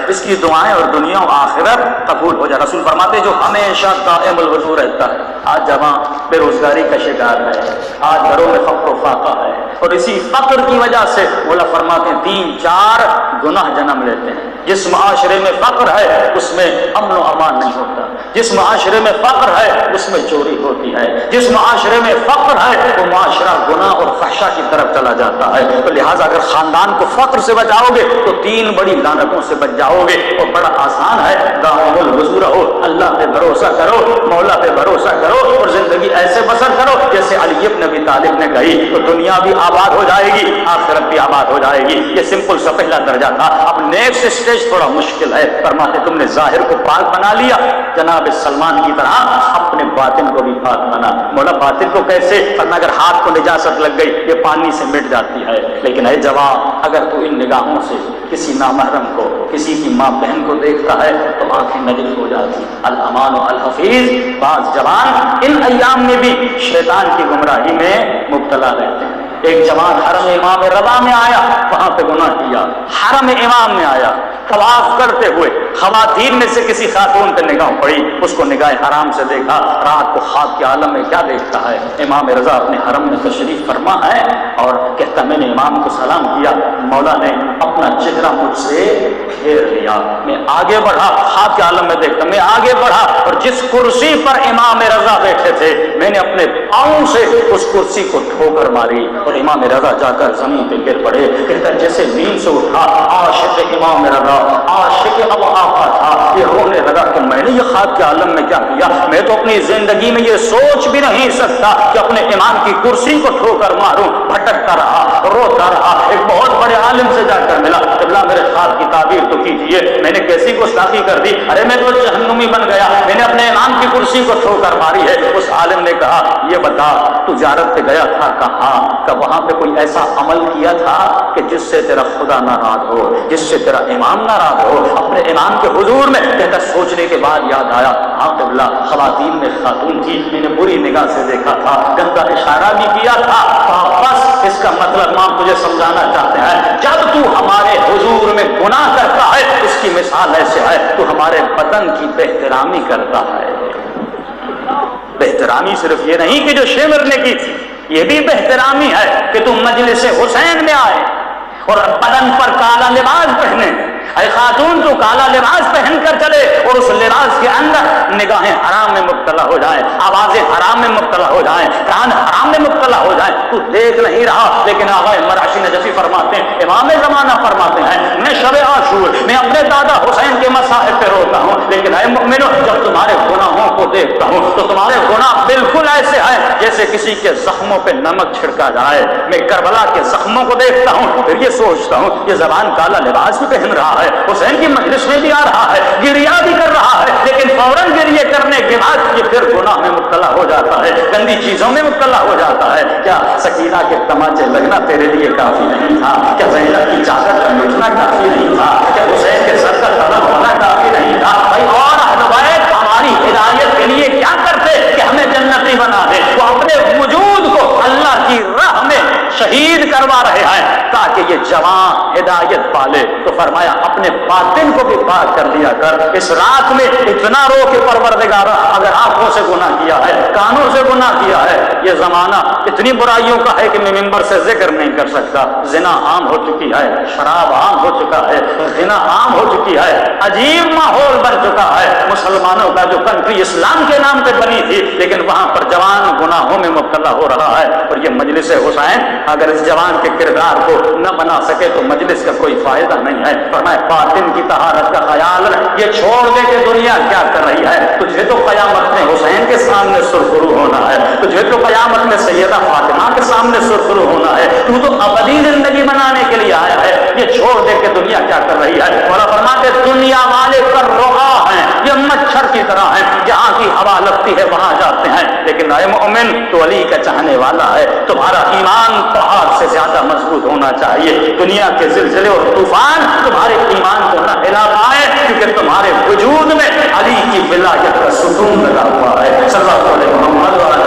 اس کی دعائیں اور دنیا و آخرت قبول ہو جائے۔ رسول فرماتے جو ہمیشہ قائم الوضو رہتا ہے، آج جوان بے روزگاری کا شکار ہے، آج گھروں میں فقر و فاقہ ہے، اور اسی فقر کی وجہ سے مولا فرماتے ہیں 3-4 گناہ جنم لیتے ہیں۔ جس معاشرے میں فقر ہے اس میں امن و امان نہیں ہوتا، جس معاشرے میں فقر ہے اس میں چوری ہوتی ہے، جس معاشرے میں فقر ہے وہ معاشرہ گناہ اور فحشا کی طرف چلا جاتا ہے۔ تو لہٰذا اگر خاندان کو فقر سے بچاؤ گے تو 3 بڑی لعنتوں سے بچ جاؤ گے، اور بڑا آسان ہے، دائم الوضو رہو، اللہ پہ بھروسہ کرو، مولا پہ بھروسہ کرو، اور زندگی ایسے بسر کرو جیسے علی بن ابی طالب نے کہی، تو دنیا بھی آباد ہو جائے گی، آخرت بھی آباد ہو جائے گی۔ یہ سمپل سا پہلا درجہ تھا۔ اب نیکسٹ اسٹیج تھوڑا مشکل ہے۔ فرماتے تم نے ظاہر کو پاک بنا لیا، جناب سلمان کی طرح اپنے باطن کو بھی پاک بنا۔ مولا باطن کو کیسے؟ ورنہ اگر ہاتھ کو نجاست لگ گئی یہ پانی سے مٹ جاتی ہے، لیکن اے جوان اگر تو ان نگاہوں سے کسی نامحرم کو، کسی کی ماں بہن کو دیکھتا ہے تو آنکھیں نجس ہو جاتی۔ الامان و الحفیظ، بعض جوان ان ایام میں بھی شیطان کی گمراہی میں مبتلا رہتے ہیں۔ ایک جوان حرم امام رضا میں آیا، وہاں پہ گناہ کیا، حرم امام میں آیا، طواف کرتے ہوئے خواتین میں سے کسی خاتون پہ نگاہ پڑی، اس کو نگاہ حرام سے دیکھا، رات کو خواب کے عالم میں کیا دیکھتا ہے؟ امام رضا اپنے حرم میں تشریف فرما ہے اور کہتا میں نے امام کو سلام کیا، مولا نے اپنا چہرہ مجھ سے پھیر لیا، میں آگے بڑھا، خواب کے عالم میں دیکھتا، میں آگے بڑھا اور جس کرسی پر امام رضا بیٹھے تھے میں نے اپنے پاؤں سے اس کرسی کو ٹھوکر ماری، اور امام رضا جا کر زمین پہ گر پڑے۔ کہتا جیسے نیند سے اٹھا، عاشق امام رضا، عاشق اب آقا تھا، یہ رونے لگا کہ میں نے یہ خواب کے عالم میں کیا کیا؟ میں تو اپنی زندگی میں یہ سوچ بھی نہیں سکتا کہ اپنے امام کی کرسی کو ٹھوکر ماروں۔ بھٹکتا رہا، روتا رہا، ایک بہت بڑے عالم سے جا کر ملا، قبلہ میرے خواب کی تعبیر تو کیجیے، میں نے کیسی گستاخی کر دی؟ ارے میں تو جہنمی بن گیا، میں نے اپنے امام کی کرسی کو ٹھوکر ماری ہے۔ اس عالم نے کہا یہ بتا تو زیارت پہ گیا تھا کہاں؟ کہ وہاں پہ کوئی ایسا عمل کیا تھا کہ جس سے تیرا خدا ناراض ہو، جس سے تیرا امام ناراض ہو؟ اپنے امام کے حضور میں کہتا سوچنے کے بعد یاد آیا، ہاں قبلہ خواتین میں خاتون تھی، میں نے بری نگاہ سے دیکھا تھا، گندا اشارہ بھی کیا تھا۔ بس اس کا مطلب امام تجھے سمجھانا چاہتے ہیں جب تو ہمارے حضور میں گناہ کرتا ہے اس کی مثال ایسے ہے تو ہمارے بدن کی بہترامی کرتا ہے۔ بہترامی صرف یہ نہیں کہ جو شمر نے کی تھی، یہ بھی بہترامی ہے کہ تم مجلس حسین میں آئے اور بدن پر کالا لباس پہنے۔ اے خاتون تو کالا لباس پہن کر چلے اور اس لباس کے اندر نگاہیں حرام میں مبتلا ہو جائیں، آوازیں حرام میں مبتلا ہو جائیں، کان حرام میں مبتلا ہو جائیں، تو دیکھ نہیں رہا۔ لیکن آقا مراشی نجفی فرماتے ہیں، امام زمانہ فرماتے ہیں، میں شب عاشور میں اپنے دادا حسین کے مصائب پہ روتا ہوں، لیکن اے مومنو جب تمہارے گناہوں کو دیکھتا ہوں تو تمہارے گناہ بالکل ایسے ہیں جیسے کسی کے زخموں پہ نمک چھڑکا جائے۔ میں کربلا کے زخموں کو دیکھتا ہوں پھر یہ سوچتا ہوں یہ زبان کالا لباس بھی پہن رہا ہے، حسین کی مجلس میں بھی آ رہا ہے، گریا بھی کر رہا ہے، لیکن فوراً گریے کرنے کے بعد یہ پھر گناہ میں مبتلا ہو جاتا ہے، گندی چیزوں میں مبتلا ہو جاتا ہے۔ کیا سکینہ کے تماچے لگنا تیرے لیے کافی نہیں تھا؟ کیا زینب کی چادر کا لٹنا کافی نہیں تھا؟ کیا حسین کے سر کا قلم ہونا کافی نہیں تھا؟ بھائی اور اہل بیت ہماری ہدایت کے لیے کیا کرتے کہ ہمیں جنتی بنا دے؟ وہ اپنے وجود کو اللہ کی راہ میں شہید کروا رہے ہیں تاکہ یہ جوان ہدایت پالے۔ تو فرمایا اپنے باطن کو بھی پاک کر دیا کر۔ اس رات میں اتنا رو کہ پروردگارا اگر آنکھوں سے گناہ کیا ہے، کانوں سے گناہ کیا ہے، یہ زمانہ اتنی برائیوں کا ہے کہ میں ممبر سے ذکر نہیں کر سکتا۔ زنا عام ہو چکی ہے، شراب عام ہو چکا ہے، زنا عام ہو چکی ہے، عجیب ماحول بن چکا ہے۔ مسلمانوں کا جو کنٹری اسلام کے نام پہ بنی تھی لیکن وہاں پر جوان گناہوں میں مبتلا ہو رہا ہے، اور یہ مجلس حسین اگر اس جوان کے کردار کو نہ بنا سکے تو مجلس کا کوئی فائدہ نہیں ہے۔ فرمایا باطن کی طہارت کا خیال یہ چھوڑ دے کہ دنیا کیا کر رہی ہے۔ تجھے تو قیامت میں حسین کے سامنے سرخرو ہونا ہے، تجھے تو قیامت میں سیدہ فاطمہ کے سامنے سرخرو ہونا ہے، تو ابدی زندگی بنانے کے لیے آیا ہے۔ یہ چھوڑ دے کہ دنیا کیا کر رہی ہے۔ مولا فرماتے دنیا والے کر رہا ہیں، یہ مچھر کی طرح ہیں، جہاں کی ہوا لگتی ہے وہاں جاتے ہیں، لیکن اے مومن تو علی کا چاہنے والا ہے۔ تمہارا ایمان پہاڑ سے زیادہ مضبوط ہونا چاہیے۔ دنیا کے زلزلے اور طوفان تمہارے ایمان کو نہ ہلا پائے، کیونکہ تمہارے وجود میں علی کی ولایت کا ستون لگا ہوا ہے۔ صلی اللہ علیہ وسلم